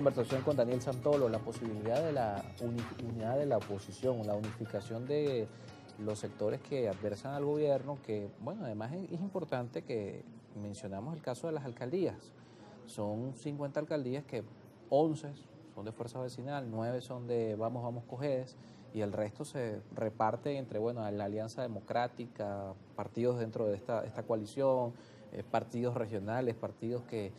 Conversación con Daniel Santolo, la posibilidad de la unidad de la oposición, la unificación de los sectores que adversan al gobierno, que, bueno, además es importante que mencionamos el caso de las alcaldías. Son 50 alcaldías que 11 son de Fuerza Vecinal, 9 son de Vamos Cojedes, y el resto se reparte entre, bueno, la Alianza Democrática, partidos dentro de esta coalición, partidos regionales, partidos que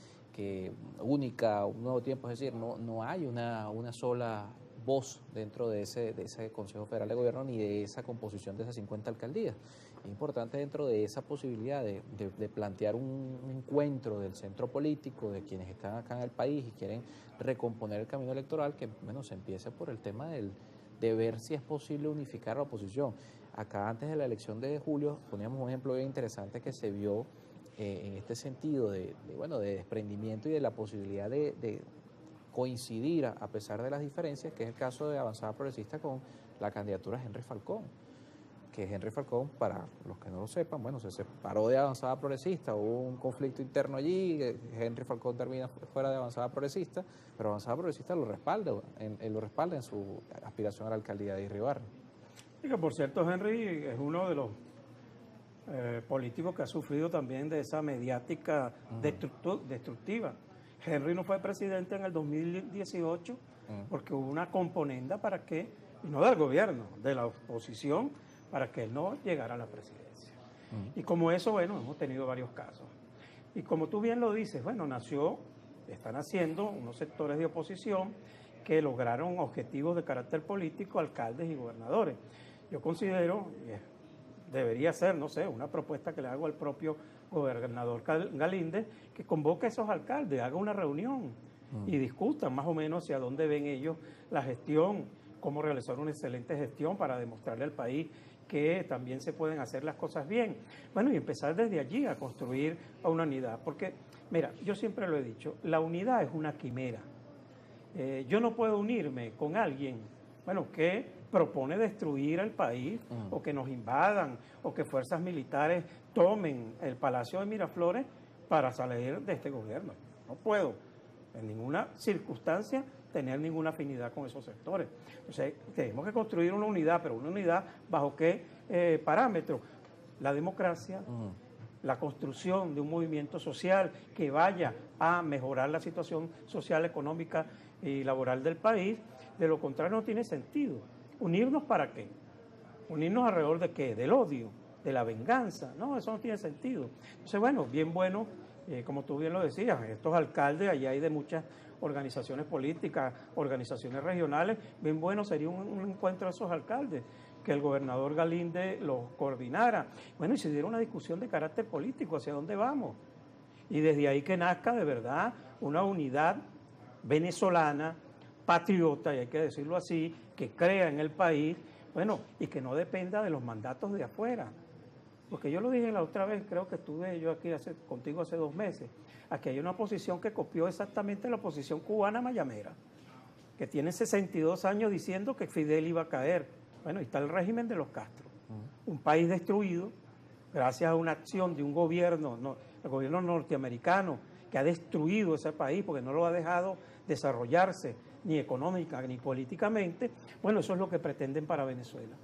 única, un nuevo tiempo, es decir, no hay una sola voz dentro de ese Consejo Federal de Gobierno ni de esa composición de esas 50 alcaldías. Es importante dentro de esa posibilidad de plantear un encuentro del centro político, de quienes están acá en el país y quieren recomponer el camino electoral, que bueno, se empiece por el tema de ver si es posible unificar la oposición. Acá antes de la elección de julio poníamos un ejemplo bien interesante que se vio en este sentido de desprendimiento y de la posibilidad de coincidir a pesar de las diferencias, que es el caso de Avanzada Progresista con la candidatura de Henry Falcón, que Henry Falcón, para los que no lo sepan, bueno, se separó de Avanzada Progresista, hubo un conflicto interno allí, Henry Falcón termina fuera de Avanzada Progresista, pero Avanzada Progresista lo respalda en su aspiración a la alcaldía de Irribarren. Y que por cierto, Henry es uno de los políticos que ha sufrido también de esa mediática destructiva. Henry no fue presidente en el 2018 porque hubo una componenda para que, y no del gobierno, de la oposición, para que él no llegara a la presidencia. Y como eso, bueno, hemos tenido varios casos. Y como tú bien lo dices, bueno, están haciendo unos sectores de oposición que lograron objetivos de carácter político, alcaldes y gobernadores. Yo considero, debería ser, no sé, una propuesta que le hago al propio gobernador Galíndez, que convoque a esos alcaldes, haga una reunión y discutan más o menos hacia dónde ven ellos la gestión, cómo realizar una excelente gestión para demostrarle al país que también se pueden hacer las cosas bien. Bueno, y empezar desde allí a construir una unidad, porque, mira, yo siempre lo he dicho, la unidad es una quimera. Yo no puedo unirme con alguien, bueno, que propone destruir el país o que nos invadan o que fuerzas militares tomen el Palacio de Miraflores para salir de este gobierno. No puedo en ninguna circunstancia tener ninguna afinidad con esos sectores. Entonces, tenemos que construir una unidad, pero una unidad bajo qué parámetros. La democracia, la construcción de un movimiento social que vaya a mejorar la situación social, económica y laboral del país. De lo contrario no tiene sentido. ¿Unirnos para qué? ¿Unirnos alrededor de qué? Del odio, de la venganza. No, eso no tiene sentido. Entonces, bueno, bien bueno, como tú bien lo decías, estos alcaldes, allá hay de muchas organizaciones políticas, organizaciones regionales, bien bueno sería un encuentro de esos alcaldes, que el gobernador Galíndez los coordinara. Bueno, y se diera una discusión de carácter político, hacia dónde vamos. Y desde ahí que nazca de verdad una unidad venezolana, patriota, y hay que decirlo así, que crea en el país, bueno, y que no dependa de los mandatos de afuera. Porque yo lo dije la otra vez, creo que estuve yo aquí contigo hace 2 meses, aquí hay una oposición que copió exactamente la oposición cubana mayamera, que tiene 62 años diciendo que Fidel iba a caer. Bueno, y está el régimen de los Castro, un país destruido gracias a una acción de un gobierno, el gobierno norteamericano, que ha destruido ese país porque no lo ha dejado desarrollarse ni económica ni políticamente. Bueno, eso es lo que pretenden para Venezuela.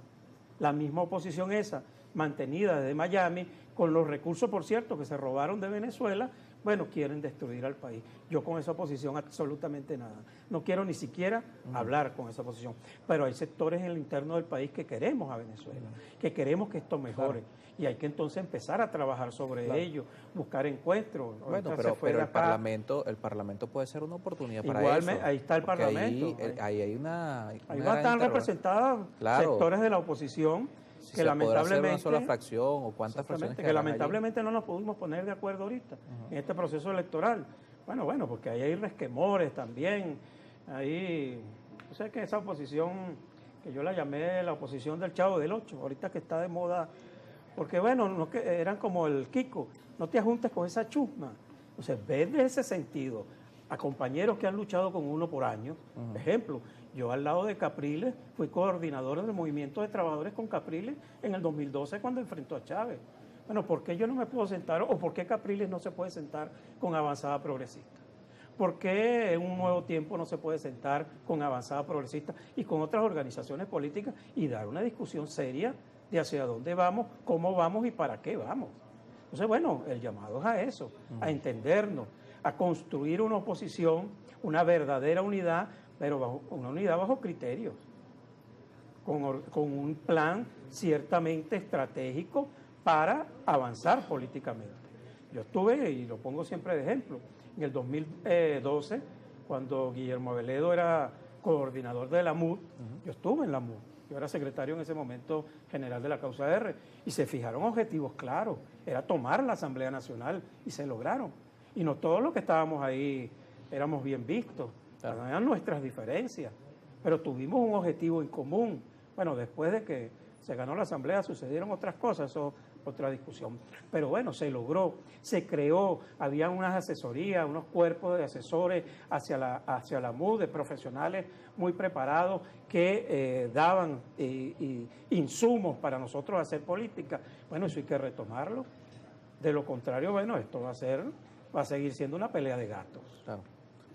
La misma oposición esa, mantenida desde Miami, con los recursos, por cierto, que se robaron de Venezuela, bueno, quieren destruir al país. Yo con esa oposición absolutamente nada. No quiero ni siquiera hablar con esa oposición. Pero hay sectores en el interno del país que queremos a Venezuela, que queremos que esto mejore. Claro. Y hay que entonces empezar a trabajar sobre ello, buscar encuentros. Bueno, pero el Parlamento puede ser una oportunidad para eso. Ahí está el Parlamento. Ahí hay una ahí van a estar representados sectores de la oposición, si que lamentablemente una sola fracción o cuántas fracciones que lamentablemente no nos pudimos poner de acuerdo ahorita en este proceso electoral. Bueno, porque ahí hay resquemores también. Ahí, yo sé que esa oposición, que yo la llamé la oposición del Chavo del Ocho, ahorita que está de moda, porque bueno, no, que eran como el Kiko, no te ajuntes con esa chusma. Entonces, ves de ese sentido a compañeros que han luchado con uno por años. Ejemplo, yo al lado de Capriles fui coordinador del movimiento de trabajadores con Capriles en el 2012 cuando enfrentó a Chávez. Bueno, ¿por qué yo no me puedo sentar o por qué Capriles no se puede sentar con Avanzada Progresista? ¿Por qué en un nuevo tiempo no se puede sentar con Avanzada Progresista y con otras organizaciones políticas y dar una discusión seria de hacia dónde vamos, cómo vamos y para qué vamos? Entonces, bueno, el llamado es a eso, a entendernos, a construir una oposición, una verdadera unidad, pero una unidad bajo criterios, con un plan ciertamente estratégico para avanzar políticamente. Yo estuve, y lo pongo siempre de ejemplo, en el 2012, cuando Guillermo Veledo era coordinador de la MUD, yo estuve en la MUD, yo era secretario en ese momento general de la causa R, y se fijaron objetivos claros, era tomar la Asamblea Nacional, y se lograron. Y no todos los que estábamos ahí éramos bien vistos, eran nuestras diferencias, pero tuvimos un objetivo en común. Bueno, después de que se ganó la Asamblea sucedieron otras cosas, eso otra discusión. Pero bueno, se logró, se creó, había unas asesorías, unos cuerpos de asesores hacia la MUD, de profesionales muy preparados que daban insumos para nosotros hacer política. Bueno, eso hay que retomarlo. De lo contrario, bueno, esto va a seguir siendo una pelea de gatos. Claro.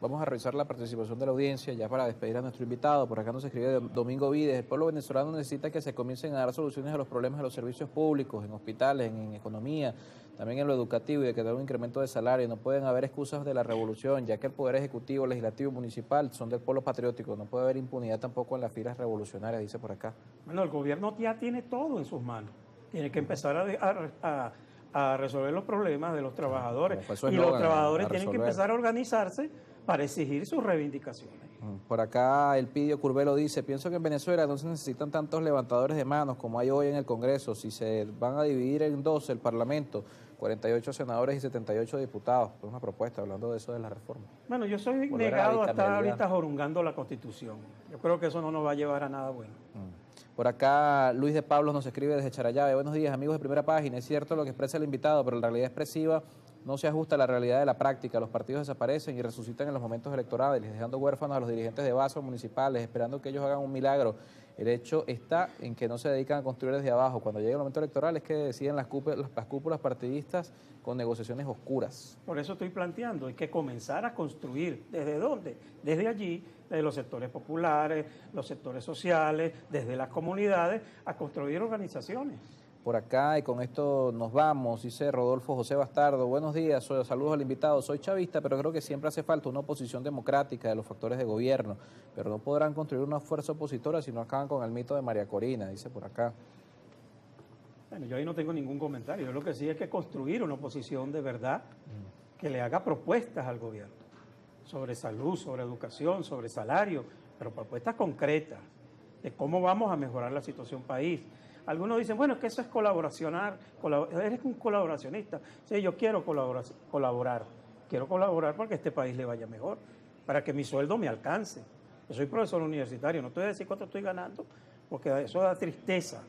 Vamos a revisar la participación de la audiencia ya para despedir a nuestro invitado. Por acá nos escribe Domingo Vides. El pueblo venezolano necesita que se comiencen a dar soluciones a los problemas de los servicios públicos, en hospitales, en economía, también en lo educativo y de que haya un incremento de salario. No pueden haber excusas de la revolución, ya que el poder ejecutivo, legislativo y municipal son del pueblo patriótico. No puede haber impunidad tampoco en las filas revolucionarias, dice por acá. Bueno, el gobierno ya tiene todo en sus manos. Tiene que empezar a resolver los problemas de los trabajadores. Y los trabajadores tienen que empezar a organizarse para exigir sus reivindicaciones. Por acá el Pidio Curvelo dice, pienso que en Venezuela no se necesitan tantos levantadores de manos como hay hoy en el Congreso. Si se van a dividir en dos el Parlamento, 48 senadores y 78 diputados. Es una propuesta hablando de eso de la reforma. Bueno, yo soy negado a estar ahorita jorungando la Constitución. Yo creo que eso no nos va a llevar a nada bueno. Por acá Luis de Pablos nos escribe desde Charallave. Buenos días, amigos de Primera Página. Es cierto lo que expresa el invitado, pero la realidad expresiva no se ajusta a la realidad de la práctica. Los partidos desaparecen y resucitan en los momentos electorales, dejando huérfanos a los dirigentes de base o municipales, esperando que ellos hagan un milagro. El hecho está en que no se dedican a construir desde abajo. Cuando llega el momento electoral es que deciden las cúpulas partidistas con negociaciones oscuras. Por eso estoy planteando, hay que comenzar a construir. ¿Desde dónde? Desde allí, desde los sectores populares, los sectores sociales, desde las comunidades, a construir organizaciones. Por acá, y con esto nos vamos, dice Rodolfo José Bastardo. Buenos días, saludos al invitado. Soy chavista, pero creo que siempre hace falta una oposición democrática de los factores de gobierno. Pero no podrán construir una fuerza opositora si no acaban con el mito de María Corina, dice por acá. Bueno, yo ahí no tengo ningún comentario. Yo lo que sí es que construir una oposición de verdad que le haga propuestas al gobierno sobre salud, sobre educación, sobre salario, pero propuestas concretas de cómo vamos a mejorar la situación país. Algunos dicen, bueno, es que eso es colaboracionar, eres un colaboracionista. Sí, yo quiero colaborar, quiero colaborar porque a este país le vaya mejor, para que mi sueldo me alcance. Yo soy profesor universitario, no te voy a decir cuánto estoy ganando, porque eso da tristeza.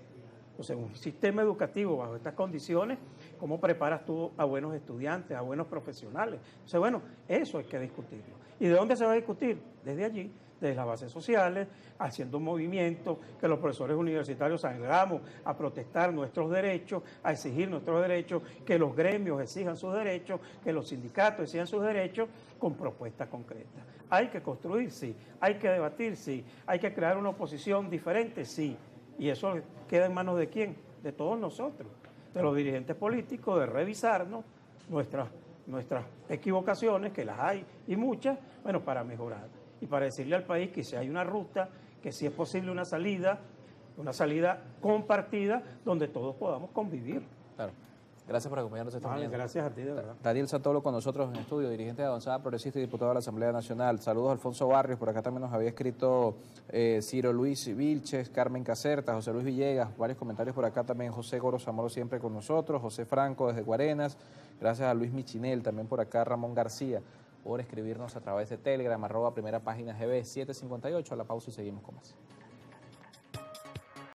Entonces, un sistema educativo bajo estas condiciones, ¿cómo preparas tú a buenos estudiantes, a buenos profesionales? Entonces, bueno, eso hay que discutirlo. ¿Y de dónde se va a discutir? Desde allí, desde las bases sociales, haciendo un movimiento, que los profesores universitarios salgamos a protestar nuestros derechos, a exigir nuestros derechos, que los gremios exijan sus derechos, que los sindicatos exijan sus derechos, con propuestas concretas. Hay que construir, sí. Hay que debatir, sí. Hay que crear una oposición diferente, sí. Y eso queda en manos de quién, de todos nosotros, de los dirigentes políticos, de revisarnos nuestras equivocaciones, que las hay y muchas, bueno, para mejorar. Y para decirle al país que si hay una ruta, que si es posible una salida compartida, donde todos podamos convivir. Claro. Gracias por acompañarnos esta mañana. Gracias a ti, de verdad. Daniel Santolo con nosotros en estudio, dirigente de Avanzada Progresista y diputado de la Asamblea Nacional. Saludos a Alfonso Barrios, por acá también nos había escrito Ciro Luis Vilches, Carmen Caserta, José Luis Villegas, varios comentarios por acá también, José Goro Zamoro siempre con nosotros, José Franco desde Guarenas, gracias a Luis Michinel, también por acá Ramón García, por escribirnos a través de Telegram, @Primera Página GB 758, a la pausa y seguimos con más.